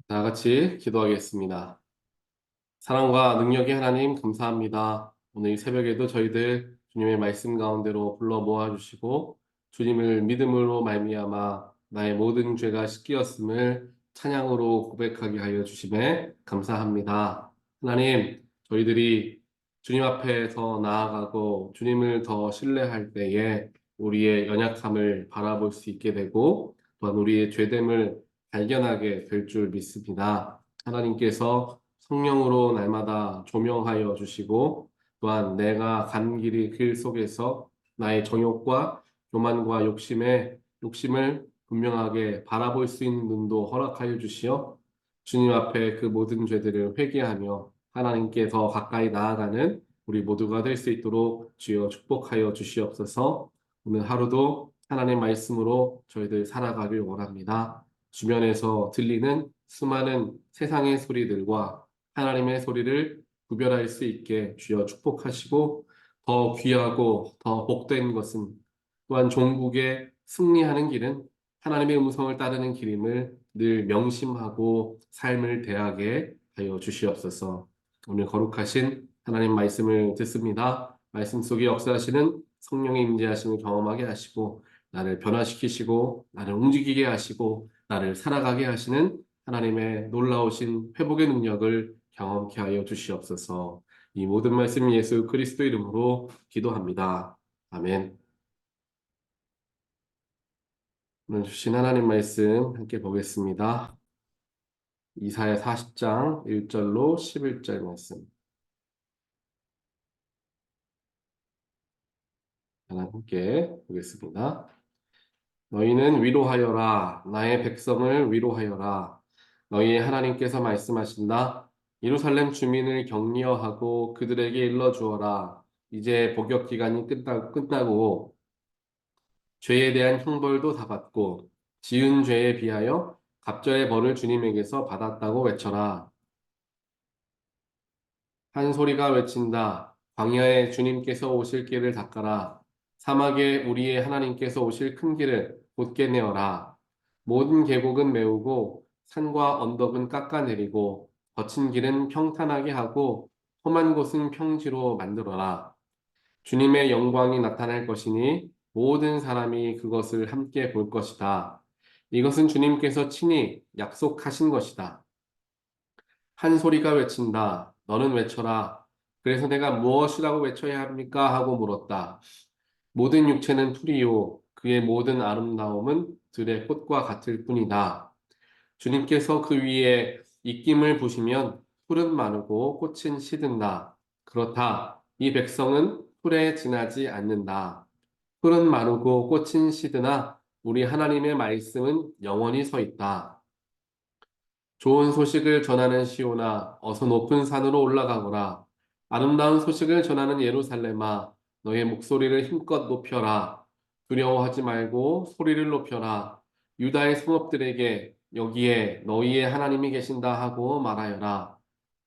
다 같이 기도하겠습니다. 사랑과 능력의 하나님 감사합니다. 오늘 이 새벽에도 저희들 주님의 말씀 가운데로 불러 모아주시고 주님을 믿음으로 말미암아 나의 모든 죄가 씻기었음을 찬양으로 고백하게 하여 주심에 감사합니다. 하나님, 저희들이 주님 앞에서 나아가고 주님을 더 신뢰할 때에 우리의 연약함을 바라볼 수 있게 되고 또한 우리의 죄됨을 발견하게 될 줄 믿습니다. 하나님께서 성령으로 날마다 조명하여 주시고 또한 내가 간 길이 그 속에서 나의 정욕과 교만과 욕심을 분명하게 바라볼 수 있는 눈도 허락하여 주시어 주님 앞에 그 모든 죄들을 회개하며 하나님께 더 가까이 나아가는 우리 모두가 될 수 있도록 주여 축복하여 주시옵소서. 오늘 하루도 하나님 말씀으로 저희들 살아가길 원합니다. 주변에서 들리는 수많은 세상의 소리들과 하나님의 소리를 구별할 수 있게 주여 축복하시고 더 귀하고 더 복된 것은 또한 종국에 승리하는 길은 하나님의 음성을 따르는 길임을 늘 명심하고 삶을 대하게 하여 주시옵소서. 오늘 거룩하신 하나님 말씀을 듣습니다. 말씀 속에 역사하시는 성령의 임재하심을 경험하게 하시고 나를 변화시키시고 나를 움직이게 하시고 나를 살아가게 하시는 하나님의 놀라우신 회복의 능력을 경험케 하여 주시옵소서. 이 모든 말씀 예수 그리스도 이름으로 기도합니다. 아멘. 오늘 주신 하나님 말씀 함께 보겠습니다. 이사야 40장 1절로 11절 말씀. 하나 함께 보겠습니다. 너희는 위로하여라. 나의 백성을 위로하여라. 너희의 하나님께서 말씀하신다. 예루살렘 주민을 격려하고 그들에게 일러주어라. 이제 복역 기간이 끝나고 죄에 대한 형벌도 다 받고 지은 죄에 비하여 갑절의 벌을 주님에게서 받았다고 외쳐라. 한 소리가 외친다. 광야에 주님께서 오실 길을 닦아라. 사막에 우리의 하나님께서 오실 큰 길을 곧게 내어라. 모든 계곡은 메우고 산과 언덕은 깎아내리고 거친 길은 평탄하게 하고 험한 곳은 평지로 만들어라. 주님의 영광이 나타날 것이니 모든 사람이 그것을 함께 볼 것이다. 이것은 주님께서 친히 약속하신 것이다. 한 소리가 외친다. 너는 외쳐라. 그래서 내가 무엇이라고 외쳐야 합니까? 하고 물었다. 모든 육체는 풀이요. 그의 모든 아름다움은 들의 꽃과 같을 뿐이다. 주님께서 그 위에 입김을 부시면 풀은 마르고 꽃은 시든다. 그렇다. 이 백성은 풀에 지나지 않는다. 풀은 마르고 꽃은 시드나 우리 하나님의 말씀은 영원히 서 있다. 좋은 소식을 전하는 시온아, 어서 높은 산으로 올라가거라. 아름다운 소식을 전하는 예루살렘아, 너의 목소리를 힘껏 높여라. 두려워하지 말고 소리를 높여라. 유다의 성읍들에게 여기에 너희의 하나님이 계신다 하고 말하여라.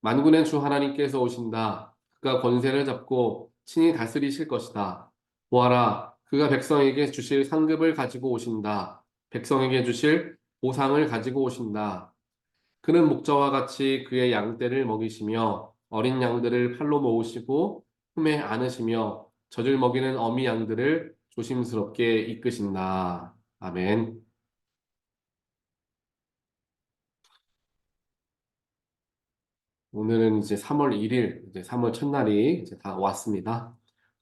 만군의 주 하나님께서 오신다. 그가 권세를 잡고 친히 다스리실 것이다. 보아라, 그가 백성에게 주실 상급을 가지고 오신다. 백성에게 주실 보상을 가지고 오신다. 그는 목자와 같이 그의 양떼를 먹이시며 어린 양들을 팔로 모으시고 품에 안으시며 젖을 먹이는 어미 양들을 조심스럽게 이끄신다. 아멘. 오늘은 이제 3월 1일, 이제 3월 첫날이 이제 다 왔습니다.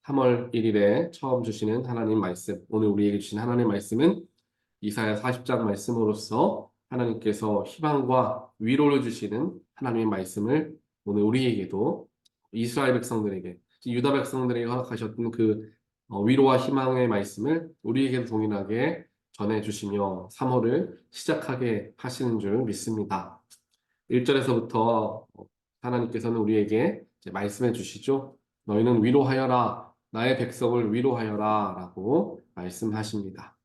3월 1일에 처음 주시는 하나님 말씀, 오늘 우리에게 주신 하나님 말씀은 이사야 40장 말씀으로써 하나님께서 희망과 위로를 주시는 하나님의 말씀을 오늘 우리에게도 이스라엘 백성들에게, 유다 백성들에게 허락하셨던 그 위로와 희망의 말씀을 우리에게도 동일하게 전해주시며 3월을 시작하게 하시는 줄 믿습니다. 1절에서부터 하나님께서는 우리에게 이제 말씀해 주시죠. 너희는 위로하여라. 나의 백성을 위로하여라. 라고 말씀하십니다.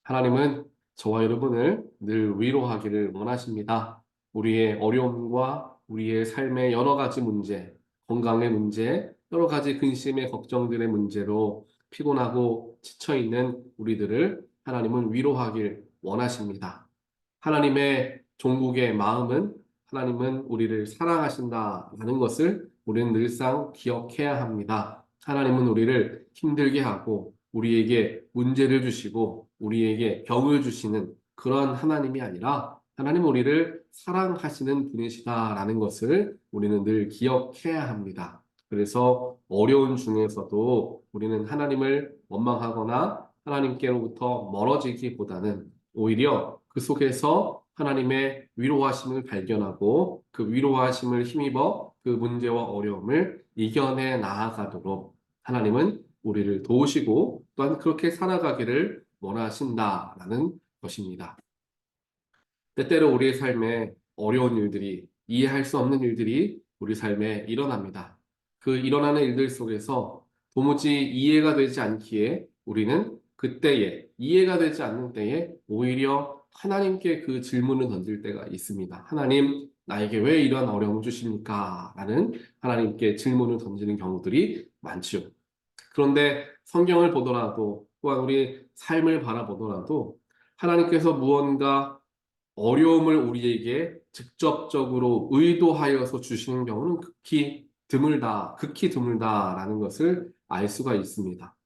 하나님은 저와 여러분을 늘 위로하기를 원하십니다. 우리의 어려움과 우리의 삶의 여러 가지 문제, 건강의 문제, 여러 가지 근심의 걱정들의 문제로 피곤하고 지쳐있는 우리들을 하나님은 위로하길 원하십니다. 하나님의 종국의 마음은 하나님은 우리를 사랑하신다라는 것을 우리는 늘상 기억해야 합니다. 하나님은 우리를 힘들게 하고 우리에게 문제를 주시고 우리에게 병을 주시는 그런 하나님이 아니라 하나님 우리를 사랑하시는 분이시다라는 것을 우리는 늘 기억해야 합니다. 그래서 어려운 중에서도 우리는 하나님을 원망하거나 하나님께로부터 멀어지기보다는 오히려 그 속에서 하나님의 위로하심을 발견하고 그 위로하심을 힘입어 그 문제와 어려움을 이겨내 나아가도록 하나님은 우리를 도우시고 또한 그렇게 살아가기를 원하신다라는 것입니다. 때때로 우리의 삶에 어려운 일들이, 이해할 수 없는 일들이 우리 삶에 일어납니다. 그 일어나는 일들 속에서 도무지 이해가 되지 않기에 우리는 그때에, 이해가 되지 않는 때에 오히려 하나님께 그 질문을 던질 때가 있습니다. 하나님, 나에게 왜 이런 어려움을 주십니까? 라는 하나님께 질문을 던지는 경우들이 많죠. 그런데 성경을 보더라도 또한 우리 삶을 바라보더라도 하나님께서 무언가 어려움을 우리에게 직접적으로 의도하여서 주시는 경우는 극히 드물다라는 것을 알 수가 있습니다.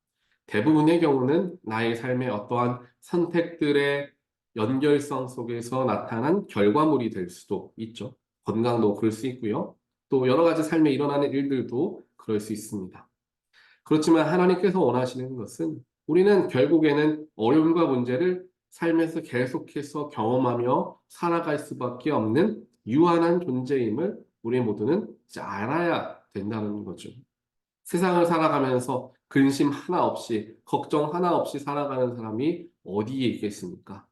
대부분의 경우는 나의 삶의 어떠한 선택들의 연결성 속에서 나타난 결과물이 될 수도 있죠. 건강도 그럴 수 있고요. 또 여러 가지 삶에 일어나는 일들도 그럴 수 있습니다. 그렇지만 하나님께서 원하시는 것은 우리는 결국에는 어려움과 문제를 삶에서 계속해서 경험하며 살아갈 수밖에 없는 유한한 존재임을 우리 모두는 이제 알아야 된다는 거죠. 세상을 살아가면서 근심 하나 없이, 걱정 하나 없이 살아가는 사람이 어디에 있겠습니까?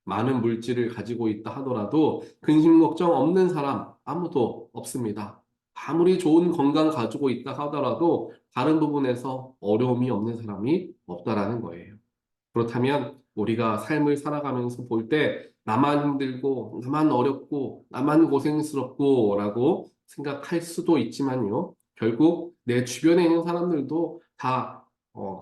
많은 물질을 가지고 있다 하더라도 근심 걱정 없는 사람 아무도 없습니다. 아무리 좋은 건강 가지고 있다 하더라도 다른 부분에서 어려움이 없는 사람이 없다라는 거예요. 그렇다면 우리가 삶을 살아가면서 볼 때 나만 힘들고 나만 어렵고 나만 고생스럽고 라고 생각할 수도 있지만요. 결국 내 주변에 있는 사람들도 다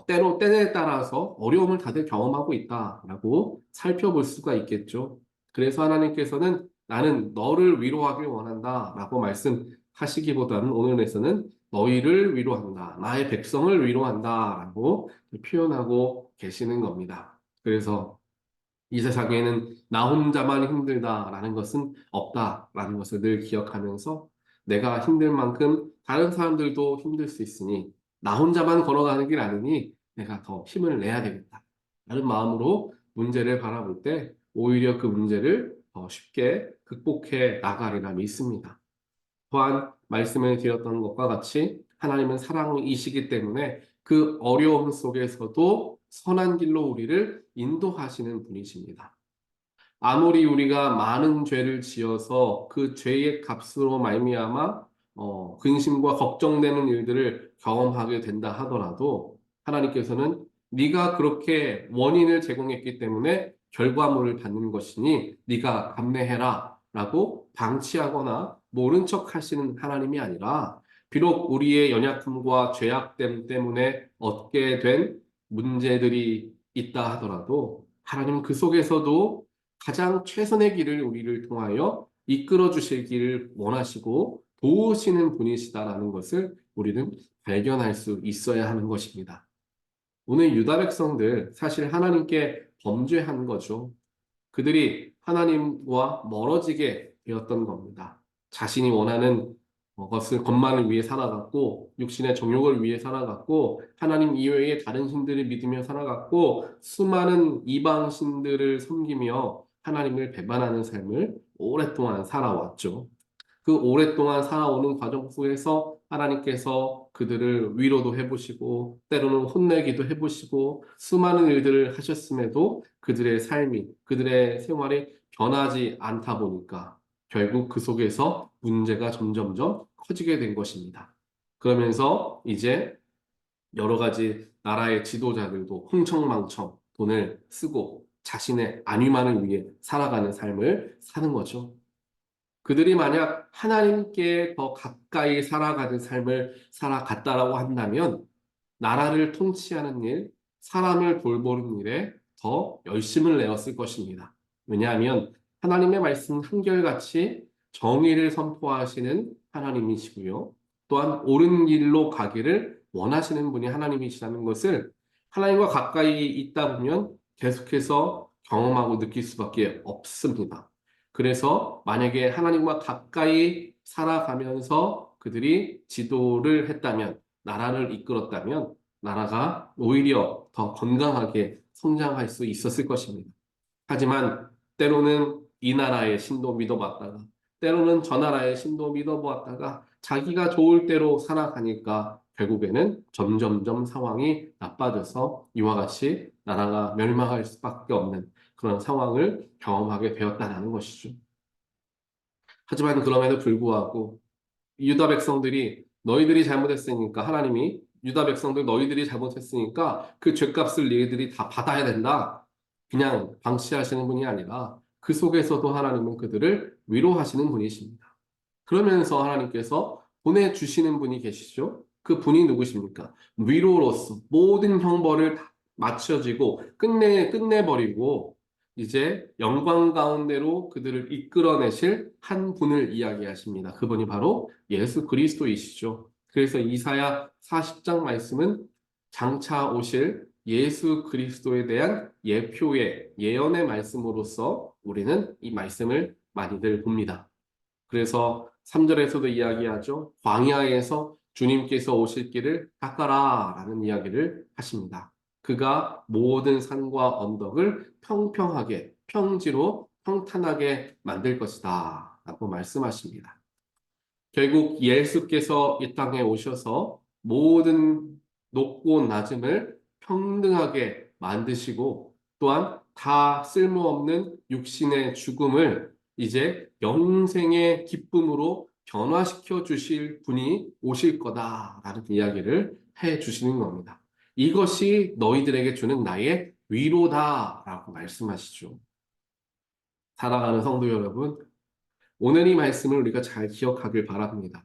때로 때에 따라서 어려움을 다들 경험하고 있다라고 살펴볼 수가 있겠죠. 그래서 하나님께서는 나는 너를 위로하길 원한다라고 말씀하시기보다는 오늘에서는 너희를 위로한다. 나의 백성을 위로한다라고 표현하고 계시는 겁니다. 그래서 이 세상에는 나 혼자만 힘들다라는 것은 없다라는 것을 늘 기억하면서 내가 힘들 만큼 다른 사람들도 힘들 수 있으니 나 혼자만 걸어가는 길 아니니 내가 더 힘을 내야 되겠다. 라는 마음으로 문제를 바라볼 때 오히려 그 문제를 더 쉽게 극복해 나가리라 믿습니다. 또한 말씀을 드렸던 것과 같이 하나님은 사랑이시기 때문에 그 어려움 속에서도 선한 길로 우리를 인도하시는 분이십니다. 아무리 우리가 많은 죄를 지어서 그 죄의 값으로 말미암아 근심과 걱정되는 일들을 경험하게 된다 하더라도 하나님께서는 네가 그렇게 원인을 제공했기 때문에 결과물을 받는 것이니 네가 감내해라 라고 방치하거나 모른 척 하시는 하나님이 아니라 비록 우리의 연약함과 죄악됨 때문에 얻게 된 문제들이 있다 하더라도 하나님 그 속에서도 가장 최선의 길을 우리를 통하여 이끌어 주시기를 원하시고 도우시는 분이시다라는 것을 우리는 발견할 수 있어야 하는 것입니다. 오늘 유다 백성들 사실 하나님께 범죄한 거죠. 그들이 하나님과 멀어지게 되었던 겁니다. 자신이 원하는 것만을 위해 살아갔고 육신의 정욕을 위해 살아갔고 하나님 이외에 다른 신들을 믿으며 살아갔고 수많은 이방 신들을 섬기며 하나님을 배반하는 삶을 오랫동안 살아왔죠. 그 오랫동안 살아오는 과정 속에서 하나님께서 그들을 위로도 해보시고 때로는 혼내기도 해보시고 수많은 일들을 하셨음에도 그들의 삶이 그들의 생활이 변하지 않다 보니까 결국 그 속에서 문제가 점점점 커지게 된 것입니다. 그러면서 이제 여러 가지 나라의 지도자들도 흥청망청 돈을 쓰고 자신의 안위만을 위해 살아가는 삶을 사는 거죠. 그들이 만약 하나님께 더 가까이 살아가는 삶을 살아갔다라고 한다면 나라를 통치하는 일, 사람을 돌보는 일에 더 열심을 내었을 것입니다. 왜냐하면 하나님의 말씀 한결같이 정의를 선포하시는 하나님이시고요. 또한 옳은 길로 가기를 원하시는 분이 하나님이시라는 것을 하나님과 가까이 있다 보면 계속해서 경험하고 느낄 수밖에 없습니다. 그래서 만약에 하나님과 가까이 살아가면서 그들이 지도를 했다면, 나라를 이끌었다면, 나라가 오히려 더 건강하게 성장할 수 있었을 것입니다. 하지만 때로는 이 나라의 신도 믿어봤다가, 때로는 저 나라의 신도 믿어보았다가, 자기가 좋을 대로 살아가니까 결국에는 점점점 상황이 나빠져서 이와 같이 나라가 멸망할 수밖에 없는 그런 상황을 경험하게 되었다는 것이죠. 하지만 그럼에도 불구하고 유다 백성들이 너희들이 잘못했으니까, 하나님이 유다 백성들 너희들이 잘못했으니까 그 죄값을 너희들이 다 받아야 된다, 그냥 방치하시는 분이 아니라 그 속에서도 하나님은 그들을 위로하시는 분이십니다. 그러면서 하나님께서 보내주시는 분이 계시죠. 그 분이 누구십니까? 위로로서 모든 형벌을 다 맞춰지고 끝내버리고 이제 영광 가운데로 그들을 이끌어내실 한 분을 이야기하십니다. 그분이 바로 예수 그리스도이시죠. 그래서 이사야 40장 말씀은 장차 오실 예수 그리스도에 대한 예표의 예언의 말씀으로서 우리는 이 말씀을 많이들 봅니다. 그래서 3절에서도 이야기하죠. 광야에서 주님께서 오실 길을 닦아라 라는 이야기를 하십니다. 그가 모든 산과 언덕을 평평하게, 평지로 평탄하게 만들 것이다 라고 말씀하십니다. 결국 예수께서 이 땅에 오셔서 모든 높고 낮음을 평등하게 만드시고, 또한 다 쓸모없는 육신의 죽음을 이제 영생의 기쁨으로 변화시켜 주실 분이 오실 거다라는 이야기를 해 주시는 겁니다. 이것이 너희들에게 주는 나의 위로다라고 말씀하시죠. 살아가는 성도 여러분, 오늘 이 말씀을 우리가 잘 기억하길 바랍니다.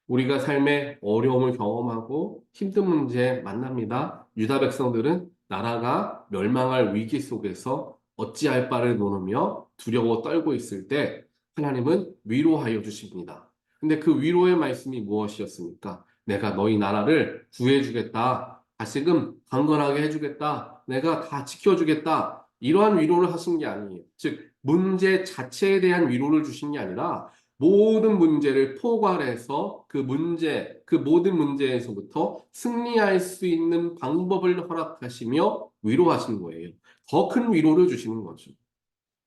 우리가 삶에 어려움을 경험하고 힘든 문제 만납니다. 유다 백성들은 나라가 멸망할 위기 속에서 어찌할 바를 모르며 두려워 떨고 있을 때 하나님은 위로하여 주십니다. 근데 그 위로의 말씀이 무엇이었습니까? 내가 너희 나라를 구해주겠다. 다시금 강건하게 해주겠다. 내가 다 지켜주겠다. 이러한 위로를 하신 게 아니에요. 즉, 문제 자체에 대한 위로를 주신 게 아니라 모든 문제를 포괄해서 그 모든 문제에서부터 승리할 수 있는 방법을 허락하시며 위로하시는 거예요. 더 큰 위로를 주시는 거죠.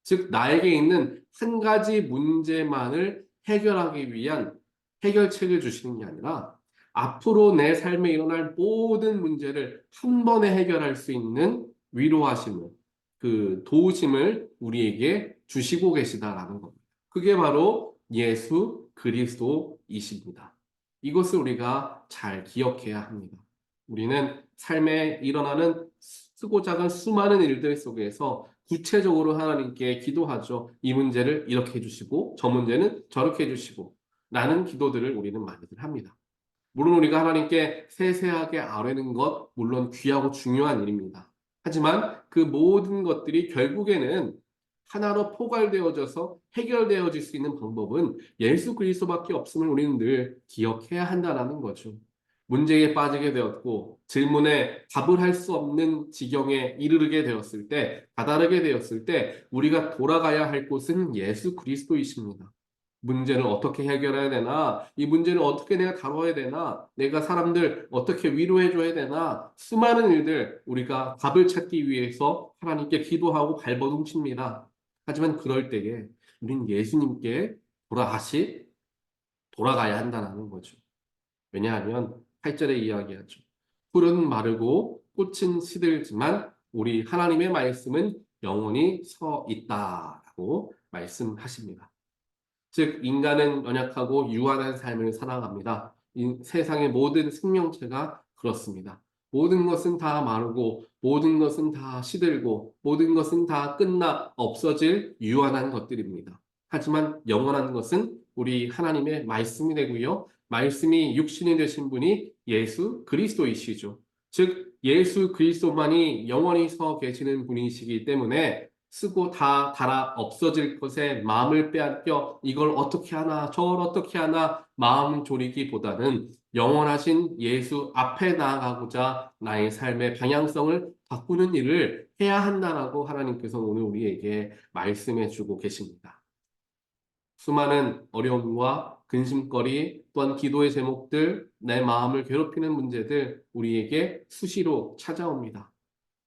즉, 나에게 있는 한 가지 문제만을 해결하기 위한 해결책을 주시는 게 아니라 앞으로 내 삶에 일어날 모든 문제를 한 번에 해결할 수 있는 위로하심을, 그 도우심을 우리에게 주시고 계시다라는 겁니다. 그게 바로 예수 그리스도이십니다. 이것을 우리가 잘 기억해야 합니다. 우리는 삶에 일어나는 크고 작은 수많은 일들 속에서 구체적으로 하나님께 기도하죠. 이 문제를 이렇게 해주시고 저 문제는 저렇게 해주시고 라는 기도들을 우리는 많이들 합니다. 물론 우리가 하나님께 세세하게 아뢰는 것 물론 귀하고 중요한 일입니다. 하지만 그 모든 것들이 결국에는 하나로 포괄되어져서 해결되어질 수 있는 방법은 예수 그리스도밖에 없음을 우리는 늘 기억해야 한다는 거죠. 문제에 빠지게 되었고 질문에 답을 할 수 없는 지경에 이르게 되었을 때, 다다르게 되었을 때 우리가 돌아가야 할 곳은 예수 그리스도이십니다. 문제를 어떻게 해결해야 되나? 이 문제를 어떻게 내가 다뤄야 되나? 내가 사람들 어떻게 위로해줘야 되나? 수많은 일들 우리가 답을 찾기 위해서 하나님께 기도하고 발버둥칩니다. 하지만 그럴 때에 우린 예수님께 돌아가야 한다는 거죠. 왜냐하면 8절에 이야기하죠. 풀은 마르고 꽃은 시들지만 우리 하나님의 말씀은 영원히 서 있다라고 말씀하십니다. 즉 인간은 연약하고 유한한 삶을 살아갑니다. 이 세상의 모든 생명체가 그렇습니다. 모든 것은 다 마르고 모든 것은 다 시들고 모든 것은 다 끝나 없어질 유한한 것들입니다. 하지만 영원한 것은 우리 하나님의 말씀이 되고요. 말씀이 육신이 되신 분이 예수 그리스도이시죠. 즉 예수 그리스도만이 영원히 서 계시는 분이시기 때문에 쓰고 다 달아 없어질 것에 마음을 빼앗겨 이걸 어떻게 하나 저걸 어떻게 하나 마음 졸이기보다는 영원하신 예수 앞에 나아가고자 나의 삶의 방향성을 바꾸는 일을 해야 한다라고 하나님께서 오늘 우리에게 말씀해 주고 계십니다. 수많은 어려움과 근심거리 또한 기도의 제목들, 내 마음을 괴롭히는 문제들 우리에게 수시로 찾아옵니다.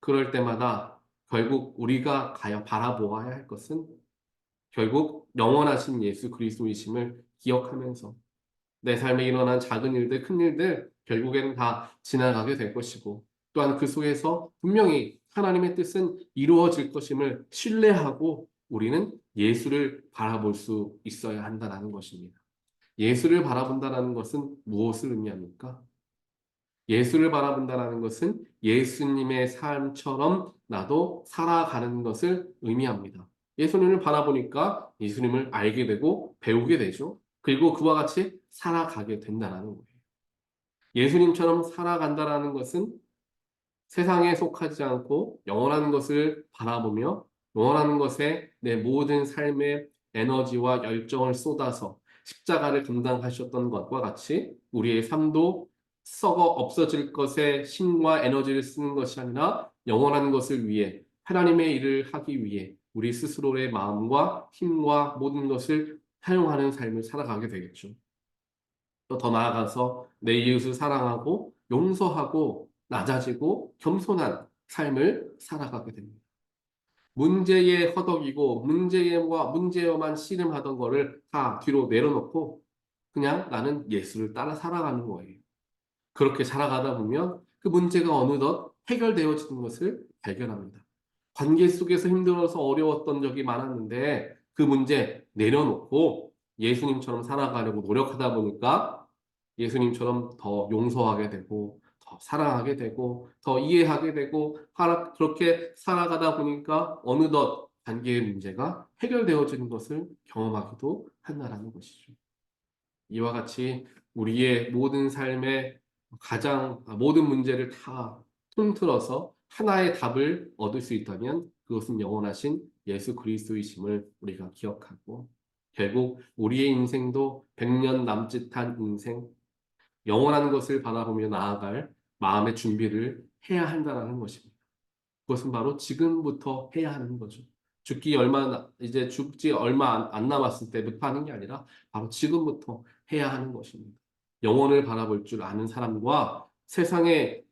그럴 때마다 결국 우리가 가야 바라보아야 할 것은 결국 영원하신 예수 그리스도이심을 기억하면서 내 삶에 일어난 작은 일들, 큰 일들 결국에는 다 지나가게 될 것이고 또한 그 속에서 분명히 하나님의 뜻은 이루어질 것임을 신뢰하고 우리는 예수를 바라볼 수 있어야 한다는 것입니다. 예수를 바라본다는 것은 무엇을 의미합니까? 예수를 바라본다는 것은 예수님의 삶처럼 나도 살아가는 것을 의미합니다. 예수님을 바라보니까 예수님을 알게 되고 배우게 되죠. 그리고 그와 같이 살아가게 된다는 거예요. 예수님처럼 살아간다는 것은 세상에 속하지 않고 영원한 것을 바라보며 영원한 것에 내 모든 삶의 에너지와 열정을 쏟아서 십자가를 감당하셨던 것과 같이 우리의 삶도 썩어 없어질 것에 힘과 에너지를 쓰는 것이 아니라 영원한 것을 위해 하나님의 일을 하기 위해 우리 스스로의 마음과 힘과 모든 것을 사용하는 삶을 살아가게 되겠죠. 또 더 나아가서 내 이웃을 사랑하고 용서하고 낮아지고 겸손한 삶을 살아가게 됩니다. 문제에 허덕이고 문제에만 씨름하던 거를 다 뒤로 내려놓고 그냥 나는 예수를 따라 살아가는 거예요. 그렇게 살아가다 보면 그 문제가 어느덧 해결되어지는 것을 발견합니다. 관계 속에서 힘들어서 어려웠던 적이 많았는데 그 문제 내려놓고 예수님처럼 살아가려고 노력하다 보니까 예수님처럼 더 용서하게 되고 더 사랑하게 되고 더 이해하게 되고 그렇게 살아가다 보니까 어느덧 관계의 문제가 해결되어지는 것을 경험하기도 한다는 것이죠. 이와 같이 우리의 모든 삶의 모든 문제를 다 통틀어서 하나의 답을 얻을 수 있다면 그것은 영원하신 예수 그리스도이심을 우리가 기억하고 결국 우리의 인생도 100년 남짓한 인생, 영원한 것을 바라보며 나아갈 마음의 준비를 해야 한다는 것입니다. 그것은 바로 지금부터 해야 하는 거죠. 이제 죽지 얼마 안 남았을 때부터 하는 게 아니라 바로 지금부터 해야 하는 것입니다. 영혼을 바라볼 줄 아는 사람과 세상에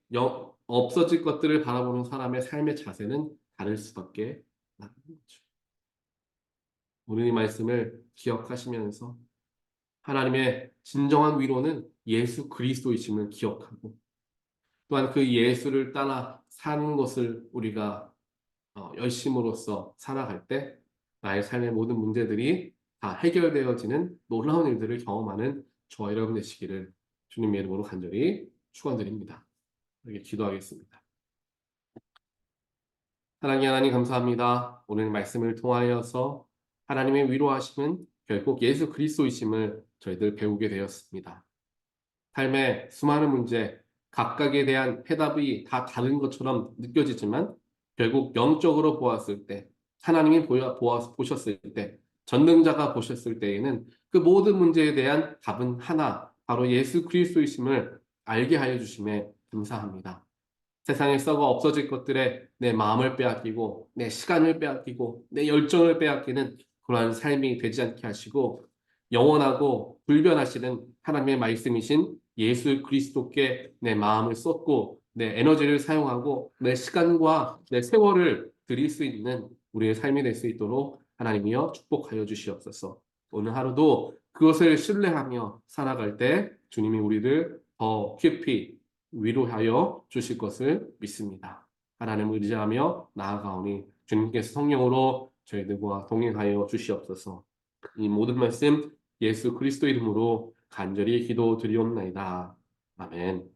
없어질 것들을 바라보는 사람의 삶의 자세는 다를 수밖에 없는 거죠. 오늘 이 말씀을 기억하시면서 하나님의 진정한 위로는 예수 그리스도이심을 기억하고 또한 그 예수를 따라 사는 것을 우리가 열심으로써 살아갈 때 나의 삶의 모든 문제들이 다 해결되어지는 놀라운 일들을 경험하는 저와 여러분 되시기를 주님의 이름으로 간절히 축원드립니다. 이렇게 기도하겠습니다. 하나님 감사합니다. 오늘 말씀을 통하여서 하나님의 위로하심은 결국 예수 그리스도이심을 저희들 배우게 되었습니다. 삶의 수많은 문제, 각각에 대한 해답이 다 다른 것처럼 느껴지지만 결국 영적으로 보았을 때, 하나님이 보셨을 때, 전능자가 보셨을 때에는 그 모든 문제에 대한 답은 하나, 바로 예수 그리스도이심을 알게 하여 주심에 감사합니다. 세상에 썩어 없어질 것들에 내 마음을 빼앗기고, 내 시간을 빼앗기고, 내 열정을 빼앗기는 그러한 삶이 되지 않게 하시고, 영원하고 불변하시는 하나님의 말씀이신 예수 그리스도께 내 마음을 쏟고 내 에너지를 사용하고 내 시간과 내 세월을 드릴 수 있는 우리의 삶이 될 수 있도록 하나님이여 축복하여 주시옵소서. 오늘 하루도 그것을 신뢰하며 살아갈 때 주님이 우리를 더 깊이 위로하여 주실 것을 믿습니다. 하나님을 의지하며 나아가오니 주님께서 성령으로 저희들과 동행하여 주시옵소서. 이 모든 말씀 예수 그리스도 이름으로 간절히 기도드리옵나이다. 아멘.